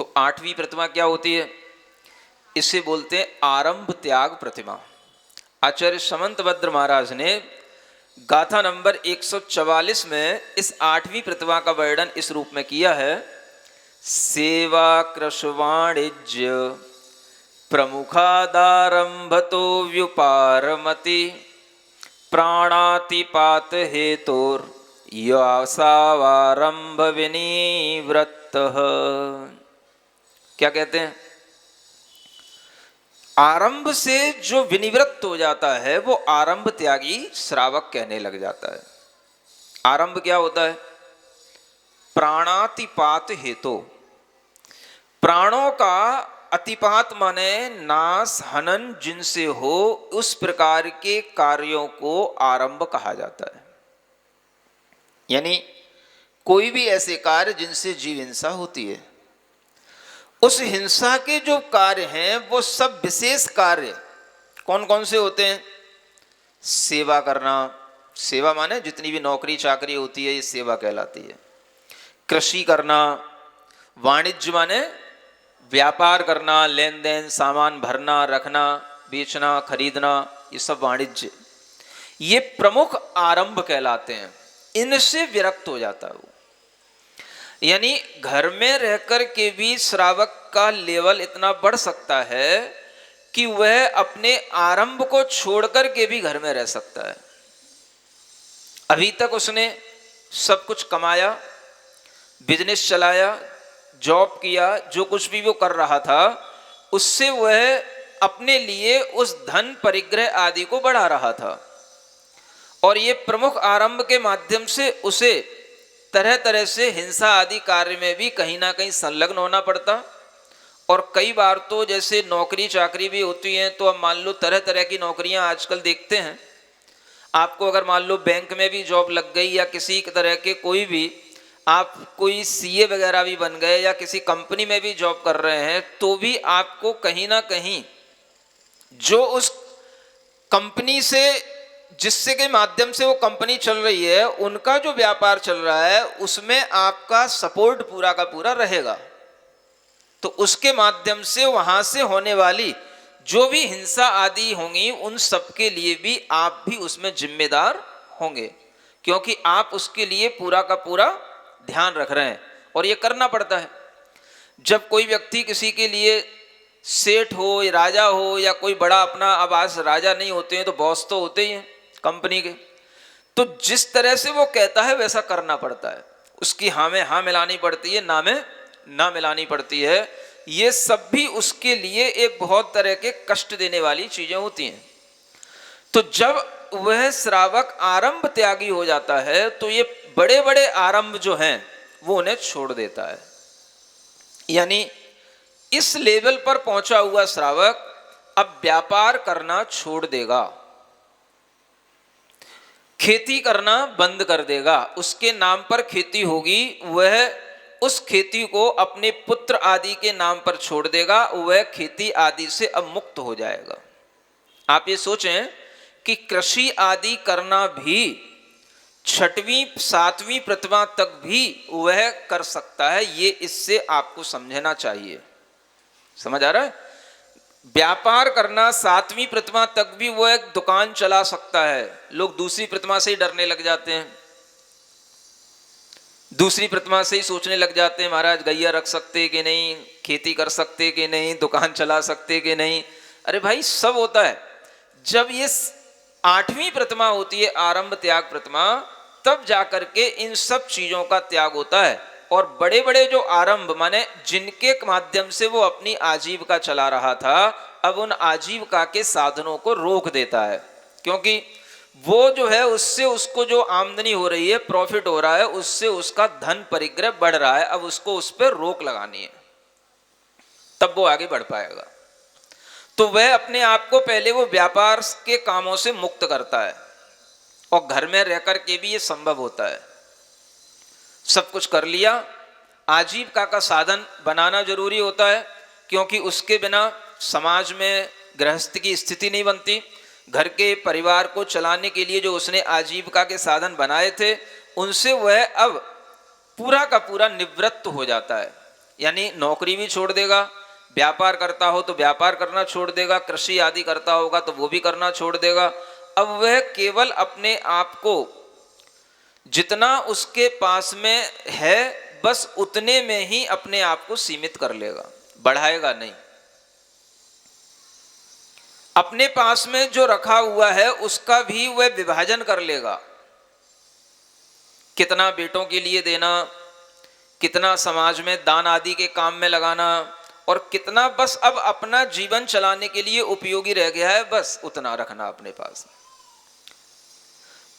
तो 8वीं प्रतिमा क्या होती है? इसे बोलते हैं आरंभ त्याग प्रतिमा। आचार्य समंतभद्र महाराज ने गाथा नंबर 144 में इस 8वीं प्रतिमा का वर्णन इस रूप में किया है। सेवा कृश वाणिज्य प्रमुखादारंभतो व्युपारमति प्राणातिपात हेतुर यासावारंभ विनिवृत्तः। क्या कहते हैं? आरंभ से जो विनिवृत्त हो जाता है वो आरंभ त्यागी श्रावक कहने लग जाता है। आरंभ क्या होता है? प्राणातिपात हेतु, प्राणों का अतिपात माने नाश हनन जिनसे हो, उस प्रकार के कार्यों को आरंभ कहा जाता है। यानी कोई भी ऐसे कार्य जिनसे जीव हिंसा होती है, उस हिंसा के जो कार्य हैं वो सब विशेष कार्य कौन कौन से होते हैं? सेवा करना, सेवा माने जितनी भी नौकरी चाकरी होती है ये सेवा कहलाती है। कृषि करना, वाणिज्य माने व्यापार करना, लेन देन, सामान भरना रखना, बेचना खरीदना, ये सब वाणिज्य, ये प्रमुख आरंभ कहलाते हैं। इनसे विरक्त हो जाता है वो। यानी घर में रहकर के भी श्रावक का लेवल इतना बढ़ सकता है कि वह अपने आरंभ को छोड़कर के भी घर में रह सकता है। अभी तक उसने सब कुछ कमाया, बिजनेस चलाया, जॉब किया, जो कुछ भी वो कर रहा था उससे वह अपने लिए उस धन परिग्रह आदि को बढ़ा रहा था। और ये प्रमुख आरंभ के माध्यम से उसे तरह तरह से हिंसा आदि कार्य में भी कहीं ना कहीं संलग्न होना पड़ता। और कई बार तो जैसे नौकरी चाकरी भी होती हैं, तो अब मान लो तरह तरह की नौकरियां आजकल देखते हैं। आपको अगर मान लो बैंक में भी जॉब लग गई या किसी तरह के कोई भी आप कोई सीए वगैरह भी बन गए या किसी कंपनी में भी जॉब कर रहे हैं, तो भी आपको कहीं ना कहीं जो उस कंपनी से जिससे के माध्यम से वो कंपनी चल रही है, उनका जो व्यापार चल रहा है उसमें आपका सपोर्ट पूरा का पूरा रहेगा। तो उसके माध्यम से वहां से होने वाली जो भी हिंसा आदि होंगी उन सब के लिए भी आप भी उसमें जिम्मेदार होंगे, क्योंकि आप उसके लिए पूरा का पूरा ध्यान रख रहे हैं और ये करना पड़ता है। जब कोई व्यक्ति किसी के लिए सेठ हो या राजा हो या कोई बड़ा अपना, अब आज राजा नहीं होते हैं तो बॉस तो होते ही हैं कंपनी के, तो जिस तरह से वो कहता है वैसा करना पड़ता है। उसकी हाँ में हाँ मिलानी पड़ती है, ना में ना मिलानी पड़ती है। ये सब भी उसके लिए एक बहुत तरह के कष्ट देने वाली चीजें होती हैं। तो जब वह श्रावक आरंभ त्यागी हो जाता है तो ये बड़े बड़े आरंभ जो हैं वो उन्हें छोड़ देता है। यानी इस लेवल पर पहुंचा हुआ श्रावक अब व्यापार करना छोड़ देगा, खेती करना बंद कर देगा। उसके नाम पर खेती होगी, वह उस खेती को अपने पुत्र आदि के नाम पर छोड़ देगा, वह खेती आदि से अब मुक्त हो जाएगा। आप ये सोचें कि कृषि आदि करना भी 6वीं 7वीं प्रतिमा तक भी वह कर सकता है। ये इससे आपको समझना चाहिए। समझ आ रहा है? व्यापार करना 7वीं प्रतिमा तक भी वो एक दुकान चला सकता है। लोग दूसरी प्रतिमा से ही डरने लग जाते हैं, दूसरी प्रतिमा से ही सोचने लग जाते हैं महाराज गैया रख सकते कि नहीं, खेती कर सकते कि नहीं, दुकान चला सकते कि नहीं। अरे भाई सब होता है। जब ये 8वीं प्रतिमा होती है आरंभ त्याग प्रतिमा, तब जाकर के इन सब चीजों का त्याग होता है। और बड़े बड़े जो आरंभ माने जिनके माध्यम से वो अपनी आजीविका चला रहा था, अब उन आजीविका के साधनों को रोक देता है, क्योंकि वो जो है उससे उसको जो आमदनी हो रही है, प्रॉफिट हो रहा है, उससे उसका धन परिग्रह बढ़ रहा है। अब उसको उस पर रोक लगानी है, तब वो आगे बढ़ पाएगा। तो वह अपने आप को पहले वो व्यापार के कामों से मुक्त करता है। और घर में रहकर के भी ये संभव होता है। सब कुछ कर लिया, आजीविका का साधन बनाना जरूरी होता है, क्योंकि उसके बिना समाज में गृहस्थ की स्थिति नहीं बनती। घर के परिवार को चलाने के लिए जो उसने आजीविका के साधन बनाए थे, उनसे वह अब पूरा का पूरा निवृत्त हो जाता है। यानी नौकरी भी छोड़ देगा, व्यापार करता हो तो व्यापार करना छोड़ देगा, कृषि आदि करता होगा तो वो भी करना छोड़ देगा। अब वह केवल अपने आप को जितना उसके पास में है बस उतने में ही अपने आप को सीमित कर लेगा, बढ़ाएगा नहीं। अपने पास में जो रखा हुआ है उसका भी वह विभाजन कर लेगा, कितना बेटों के लिए देना, कितना समाज में दान आदि के काम में लगाना, और कितना बस अब अपना जीवन चलाने के लिए उपयोगी रह गया है, बस उतना रखना अपने पास।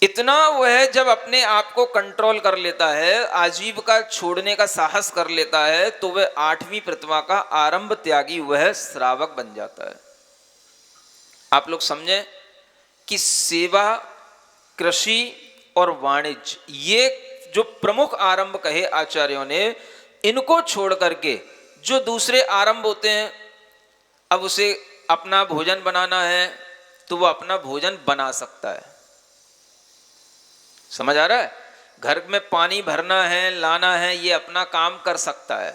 इतना वह जब अपने आप को कंट्रोल कर लेता है, आजीविका छोड़ने का साहस कर लेता है, तो वह 8वीं प्रतिमा का आरंभ त्यागी वह श्रावक बन जाता है। आप लोग समझें कि सेवा, कृषि और वाणिज्य, ये जो प्रमुख आरंभ कहे आचार्यों ने, इनको छोड़ करके जो दूसरे आरंभ होते हैं, अब उसे अपना भोजन बनाना है तो वह अपना भोजन बना सकता है। समझ आ रहा है? घर में पानी भरना है, लाना है, ये अपना काम कर सकता है।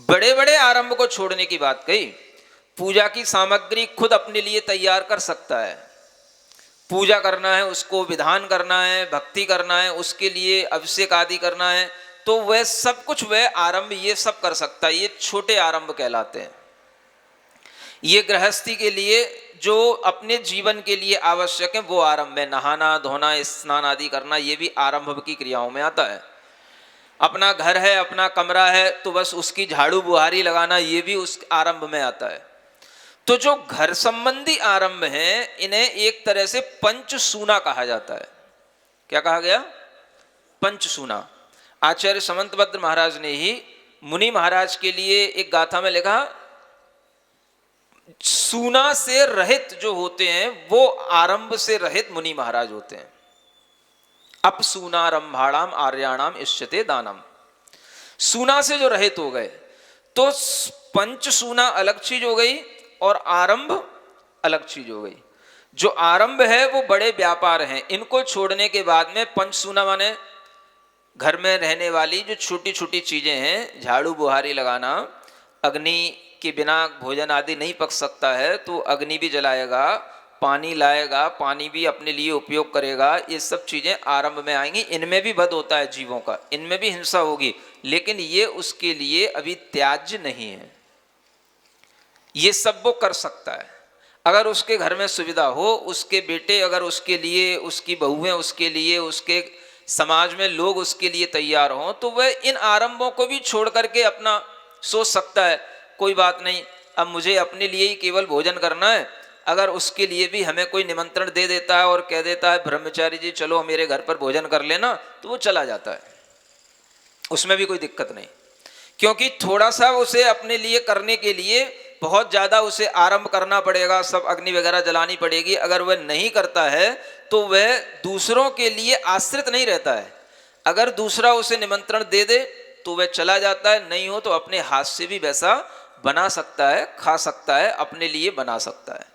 बड़े बड़े आरंभ को छोड़ने की बात कही। पूजा की सामग्री खुद अपने लिए तैयार कर सकता है, पूजा करना है उसको, विधान करना है, भक्ति करना है, उसके लिए अभिषेक आदि करना है, तो वह सब कुछ वह आरंभ ये सब कर सकता है। ये छोटे आरंभ कहलाते हैं। ये गृहस्थी के लिए जो अपने जीवन के लिए आवश्यक है वो आरंभ है। नहाना, धोना, स्नान आदि करना, ये भी आरंभ की क्रियाओं में आता है। अपना घर है, अपना कमरा है, तो बस उसकी झाड़ू बुहारी लगाना, ये भी उस आरंभ में आता है। तो जो घर संबंधी आरंभ हैं, इन्हें एक तरह से पंचसूना कहा जाता है। क्या कहा गया? पंचसूना। आचार्य समंतभद्र महाराज ने ही मुनि महाराज के लिए एक गाथा में लिखा, सूना से रहित जो होते हैं वो आरंभ से रहित मुनि महाराज होते हैं। अपसूनारंभाणाम आर्याणाम इष्यते दानम। सूना से जो रहित हो गए, तो पंचसूना अलग चीज हो गई और आरंभ अलग चीज हो गई। जो आरंभ है वो बड़े व्यापार हैं, इनको छोड़ने के बाद में पंचसूना माने घर में रहने वाली जो छोटी छोटी चीजें हैं, झाड़ू बुहारी लगाना, अग्नि के बिना भोजन आदि नहीं पक सकता है तो अग्नि भी जलाएगा, पानी लाएगा, पानी भी अपने लिए उपयोग करेगा, ये सब चीजें आरंभ में आएंगी। इनमें भी वध होता है जीवों का, इनमें भी हिंसा होगी, लेकिन ये उसके लिए अभी त्याज्य नहीं है। ये सब वो कर सकता है अगर उसके घर में सुविधा हो, उसके बेटे अगर उसके लिए, उसकी बहुएं उसके लिए, उसके समाज में लोग उसके लिए तैयार हों, तो वह इन आरंभों को भी छोड़ करके अपना सोच सकता है, कोई बात नहीं, अब मुझे अपने लिए ही केवल भोजन करना है। अगर उसके लिए भी हमें कोई निमंत्रण दे देता है और कह देता है ब्रह्मचारी जी चलो मेरे घर पर भोजन कर लेना, तो वो चला जाता है, उसमें भी कोई दिक्कत नहीं। क्योंकि थोड़ा सा उसे अपने लिए करने के लिए बहुत ज्यादा उसे आरंभ करना पड़ेगा, सब अग्नि वगैरह जलानी पड़ेगी। अगर वह नहीं करता है तो वह दूसरों के लिए आश्रित नहीं रहता है। अगर दूसरा उसे निमंत्रण दे दे तो वह चला जाता है, नहीं हो तो अपने हाथ से भी वैसा बना सकता है, खा सकता है, अपने लिए बना सकता है।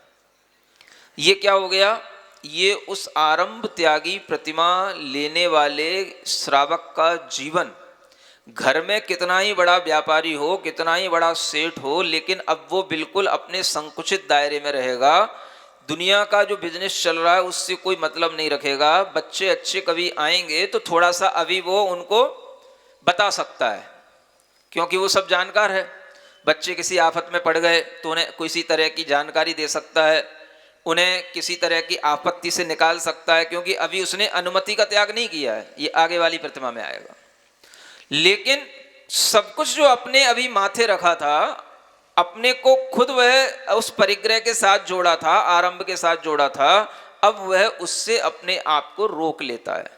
ये क्या हो गया? ये उस आरंभ त्यागी प्रतिमा लेने वाले श्रावक का जीवन। घर में कितना ही बड़ा व्यापारी हो, कितना ही बड़ा सेठ हो, लेकिन अब वो बिल्कुल अपने संकुचित दायरे में रहेगा। दुनिया का जो बिजनेस चल रहा है उससे कोई मतलब नहीं रखेगा। बच्चे अच्छे कभी आएंगे तो थोड़ा सा अभी वो उनको बता सकता है, क्योंकि वो सब जानकार है। बच्चे किसी आफत में पड़ गए तो उन्हें किसी तरह की जानकारी दे सकता है, उन्हें किसी तरह की आपत्ति से निकाल सकता है, क्योंकि अभी उसने अनुमति का त्याग नहीं किया है। ये आगे वाली प्रतिमा में आएगा। लेकिन सब कुछ जो अपने अभी माथे रखा था, अपने को खुद वह उस परिग्रह के साथ जोड़ा था, आरंभ के साथ जोड़ा था, अब वह उससे अपने आप को रोक लेता है।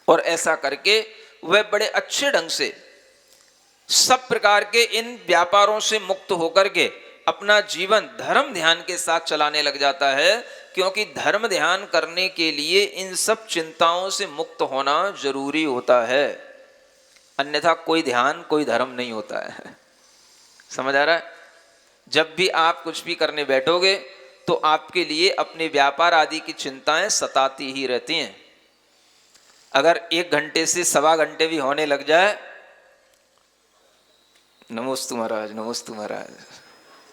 और ऐसा करके वह बड़े अच्छे ढंग से सब प्रकार के इन व्यापारों से मुक्त होकर के अपना जीवन धर्म ध्यान के साथ चलाने लग जाता है। क्योंकि धर्म ध्यान करने के लिए इन सब चिंताओं से मुक्त होना जरूरी होता है, अन्यथा कोई ध्यान, कोई धर्म नहीं होता है। समझ आ रहा है? जब भी आप कुछ भी करने बैठोगे तो आपके लिए अपने व्यापार आदि की चिंताएं सताती ही रहती हैं। अगर 1 घंटे से 1.25 घंटे भी होने लग जाए नमोस्तु महाराज, नमोस्तु महाराज,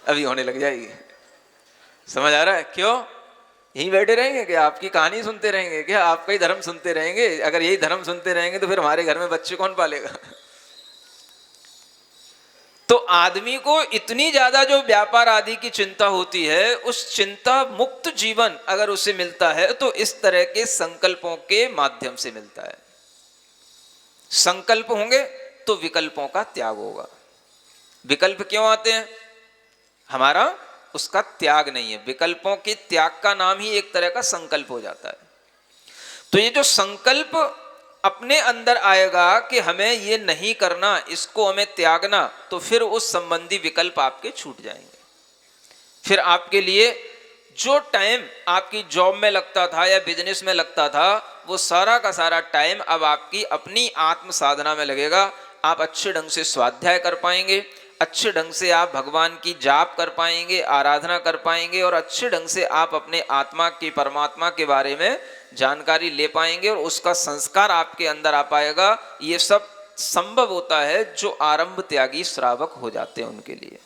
अभी होने लग जाएगी। समझ आ रहा है? क्यों यहीं बैठे रहेंगे क्या? आपकी कहानी सुनते रहेंगे क्या? आपका ही धर्म सुनते रहेंगे? अगर यही धर्म सुनते रहेंगे तो फिर हमारे घर में बच्चे कौन पालेगा? तो आदमी को इतनी ज्यादा जो व्यापार आदि की चिंता होती है, उस चिंता मुक्त जीवन अगर उसे मिलता है तो इस तरह के संकल्पों के माध्यम से मिलता है। संकल्प होंगे तो विकल्पों का त्याग होगा। विकल्प क्यों आते हैं? हमारा उसका त्याग नहीं है। विकल्पों के त्याग का नाम ही एक तरह का संकल्प हो जाता है। तो ये जो संकल्प अपने अंदर आएगा कि हमें ये नहीं करना, इसको हमें त्यागना, तो फिर उस संबंधी विकल्प आपके छूट जाएंगे। फिर आपके लिए जो टाइम आपकी जॉब में लगता था या बिजनेस में लगता था, वो सारा का सारा टाइम अब आपकी अपनी आत्म साधना में लगेगा। आप अच्छे ढंग से स्वाध्याय कर पाएंगे, अच्छे ढंग से आप भगवान की जाप कर पाएंगे, आराधना कर पाएंगे, और अच्छे ढंग से आप अपने आत्मा की, परमात्मा के बारे में जानकारी ले पाएंगे और उसका संस्कार आपके अंदर आ पाएगा। ये सब संभव होता है जो आरंभ त्यागी श्रावक हो जाते हैं उनके लिए।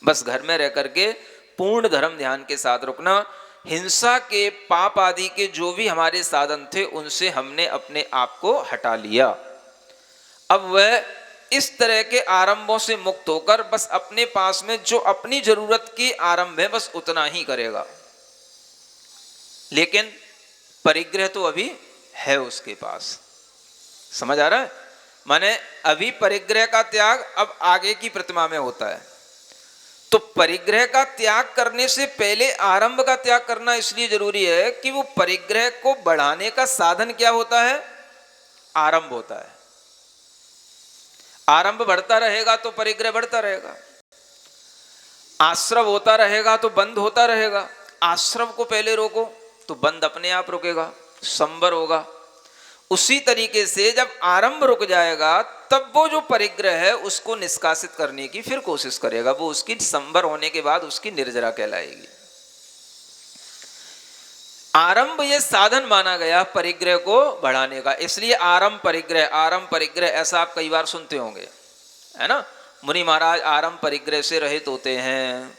बस घर में रह करके पूर्ण धर्म ध्यान के साथ रुकना। हिंसा के, पाप आदि के जो भी हमारे साधन थे, उनसे हमने अपने आप को हटा लिया। अब वह इस तरह के आरंभों से मुक्त होकर बस अपने पास में जो अपनी जरूरत की आरंभ है, बस उतना ही करेगा। लेकिन परिग्रह तो अभी है उसके पास। समझ आ रहा है? माने अभी परिग्रह का त्याग अब आगे की प्रतिमा में होता है। तो परिग्रह का त्याग करने से पहले आरंभ का त्याग करना इसलिए जरूरी है कि वो परिग्रह को बढ़ाने का साधन क्या होता है? आरंभ होता है। आरंभ बढ़ता रहेगा तो परिग्रह बढ़ता रहेगा। आश्रव होता रहेगा तो बंद होता रहेगा। आश्रव को पहले रोको तो बंद अपने आप रुकेगा, संवर होगा। उसी तरीके से जब आरंभ रुक जाएगा, तब वो जो परिग्रह है उसको निष्कासित करने की फिर कोशिश करेगा। वो उसकी संवर होने के बाद उसकी निर्जरा कहलाएगी। आरंभ ये साधन माना गया परिग्रह को बढ़ाने का, इसलिए आरंभ परिग्रह ऐसा आप कई बार सुनते होंगे, है ना? मुनि महाराज आरंभ परिग्रह से रहित होते हैं।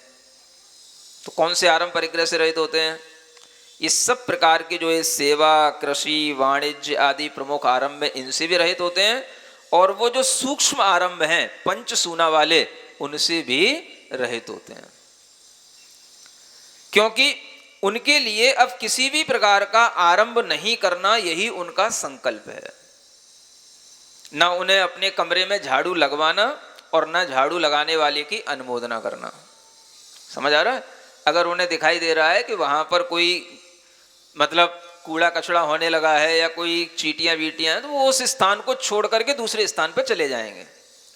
तो कौन से आरंभ परिग्रह से रहित होते हैं? इस सब प्रकार के जो है सेवा, कृषि, वाणिज्य आदि प्रमुख आरंभ है, इनसे भी रहित होते हैं। और वो जो सूक्ष्म आरंभ हैं, पंचसूना वाले, उनसे भी रहित होते हैं। क्योंकि उनके लिए अब किसी भी प्रकार का आरंभ नहीं करना, यही उनका संकल्प है। ना उन्हें अपने कमरे में झाड़ू लगवाना और ना झाड़ू लगाने वाले की अनुमोदना करना। समझ आ रहा है? अगर उन्हें दिखाई दे रहा है कि वहां पर कोई मतलब कूड़ा कचड़ा होने लगा है या कोई चीटियां वीटियां हैं, तो वो उस स्थान को छोड़ करके दूसरे स्थान पर चले जाएंगे।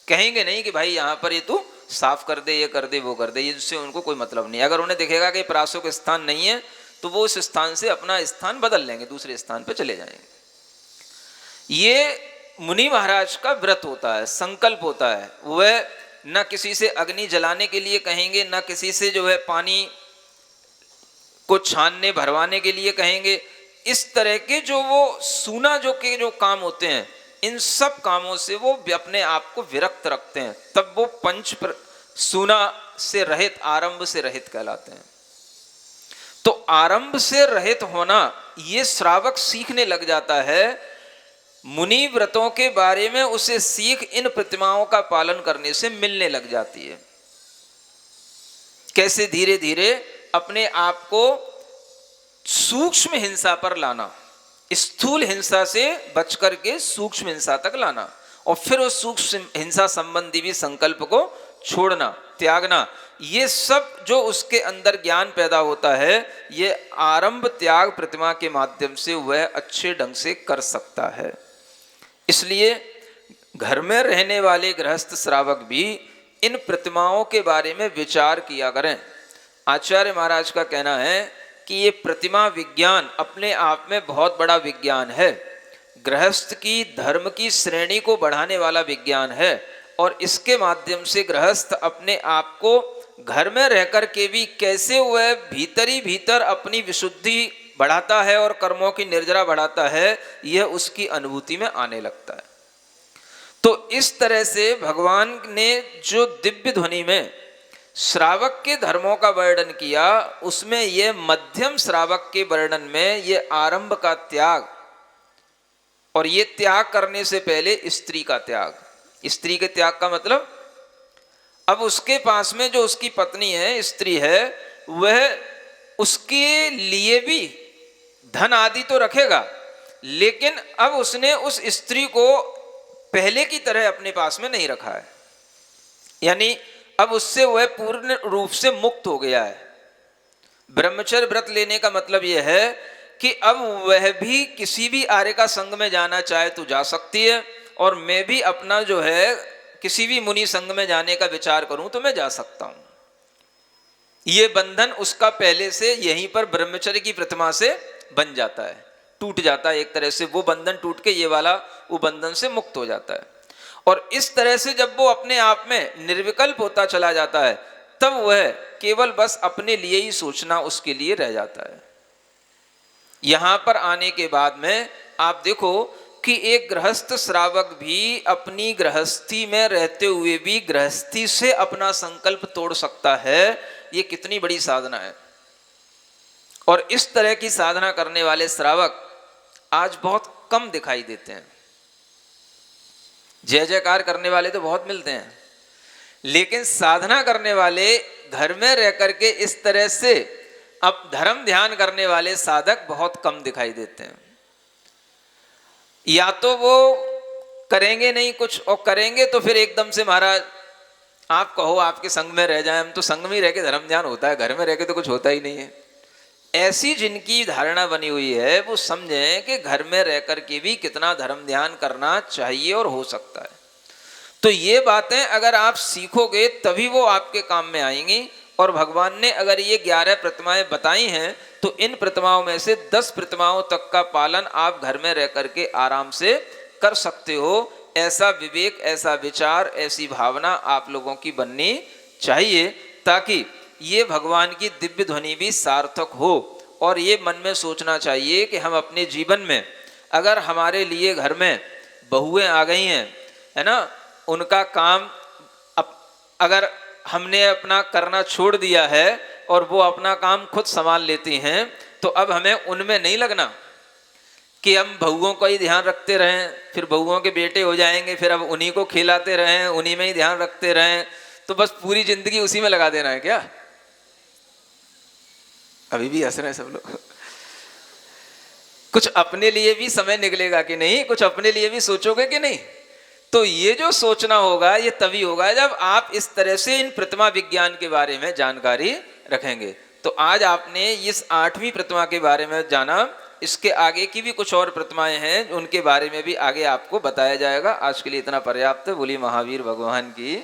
कहेंगे नहीं कि भाई यहाँ पर ये तू साफ कर दे, ये कर दे, वो कर दे। इससे उनको कोई मतलब नहीं। अगर उन्हें दिखेगा कि प्रासुक स्थान नहीं है, तो वो उस स्थान से अपना स्थान बदल लेंगे, दूसरे स्थान पर चले जाएंगे। ये मुनि महाराज का व्रत होता है, संकल्प होता है। वह न किसी से अग्नि जलाने के लिए कहेंगे, न किसी से जो है पानी को छानने भरवाने के लिए कहेंगे। इस तरह के जो वो सूना जो काम होते हैं, इन सब कामों से वो अपने आप को विरक्त रखते हैं। तब वो सूना से रहित, आरंभ से रहित कहलाते हैं। तो आरंभ से रहित होना ये श्रावक सीखने लग जाता है। मुनि व्रतों के बारे में उसे सीख इन प्रतिमाओं का पालन करने से मिलने लग जाती है। कैसे धीरे धीरे अपने आप को सूक्ष्म हिंसा पर लाना, स्थूल हिंसा से बच करके सूक्ष्म हिंसा तक लाना, और फिर उस सूक्ष्म हिंसा संबंधी भी संकल्प को छोड़ना, त्यागना। ये सब जो उसके अंदर ज्ञान पैदा होता है, ये आरंभ त्याग प्रतिमा के माध्यम से वह अच्छे ढंग से कर सकता है। इसलिए घर में रहने वाले गृहस्थ श्रावक भी इन प्रतिमाओं के बारे में विचार किया करें। आचार्य महाराज का कहना है कि ये प्रतिमा विज्ञान अपने आप में बहुत बड़ा विज्ञान है। गृहस्थ की धर्म की श्रेणी को बढ़ाने वाला विज्ञान है, और इसके माध्यम से गृहस्थ अपने आप को घर में रहकर के भी कैसे वह भीतरी भीतर अपनी विशुद्धि बढ़ाता है और कर्मों की निर्जरा बढ़ाता है, यह उसकी अनुभूति में आने लगता है। तो इस तरह से भगवान ने जो दिव्य ध्वनि में श्रावक के धर्मों का वर्णन किया, उसमें ये मध्यम श्रावक के वर्णन में ये आरंभ का त्याग, और ये त्याग करने से पहले स्त्री का त्याग। स्त्री के त्याग का मतलब, अब उसके पास में जो उसकी पत्नी है, स्त्री है, वह उसके लिए भी धन आदि तो रखेगा, लेकिन अब उसने उस स्त्री को पहले की तरह अपने पास में नहीं रखा है, यानी अब उससे वह पूर्ण रूप से मुक्त हो गया है। ब्रह्मचर्य व्रत लेने का मतलब यह है कि अब वह भी किसी भी आर्य का संग में जाना चाहे तो जा सकती है, और मैं भी अपना जो है किसी भी मुनि संग में जाने का विचार करूं तो मैं जा सकता हूं। ये बंधन उसका पहले से यहीं पर ब्रह्मचर्य की प्रतिमा से बन जाता है, टूट जाता है, एक तरह से वो बंधन टूट के ये वाला वो बंधन से मुक्त हो जाता है। और इस तरह से जब वो अपने आप में निर्विकल्प होता चला जाता है, तब वह केवल बस अपने लिए ही सोचना उसके लिए रह जाता है। यहां पर आने के बाद में आप देखो कि एक गृहस्थ श्रावक भी अपनी गृहस्थी में रहते हुए भी गृहस्थी से अपना संकल्प तोड़ सकता है। ये कितनी बड़ी साधना है। और इस तरह की साधना करने वाले श्रावक आज बहुत कम दिखाई देते हैं। जय जयकार करने वाले तो बहुत मिलते हैं, लेकिन साधना करने वाले, घर में रह करके इस तरह से अब धर्म ध्यान करने वाले साधक बहुत कम दिखाई देते हैं। या तो वो करेंगे नहीं कुछ, और करेंगे तो फिर एकदम से महाराज आप कहो आपके संग में रह जाए, हम तो संग में ही रह के धर्म ध्यान होता है, घर में रह के तो कुछ होता ही नहीं है। ऐसी जिनकी धारणा बनी हुई है वो समझें कि घर में रह कर के भी कितना धर्म ध्यान करना चाहिए और हो सकता है। तो ये बातें अगर आप सीखोगे तभी वो आपके काम में आएंगी। और भगवान ने अगर ये 11 प्रतिमाएं बताई हैं तो इन प्रतिमाओं में से 10 प्रतिमाओं तक का पालन आप घर में रह करके आराम से कर सकते हो। ऐसा विवेक, ऐसा विचार, ऐसी भावना आप लोगों की बननी चाहिए, ताकि ये भगवान की दिव्य ध्वनि भी सार्थक हो। और ये मन में सोचना चाहिए कि हम अपने जीवन में अगर हमारे लिए घर में बहुएं आ गई हैं, है ना, उनका काम अगर हमने अपना करना छोड़ दिया है और वो अपना काम खुद संभाल लेती हैं, तो अब हमें उनमें नहीं लगना कि हम बहुओं का ही ध्यान रखते रहें, फिर बहुओं के बेटे हो जाएंगे, फिर अब उन्हीं को खिलाते रहें, उन्हीं में ही ध्यान रखते रहें, तो बस पूरी जिंदगी उसी में लगा देना है क्या? अभी भी हंस रहे हैं सब लोग। कुछ अपने लिए भी समय निकलेगा कि नहीं? कुछ अपने लिए भी सोचोगे कि नहीं? तो ये जो सोचना होगा ये तभी होगा जब आप इस तरह से इन प्रतिमा विज्ञान के बारे में जानकारी रखेंगे। तो आज आपने इस 8वीं प्रतिमा के बारे में जाना। इसके आगे की भी कुछ और प्रतिमाएं हैं, उनके बारे में भी आगे आपको बताया जाएगा। आज के लिए इतना पर्याप्त है। बोलिए महावीर भगवान की।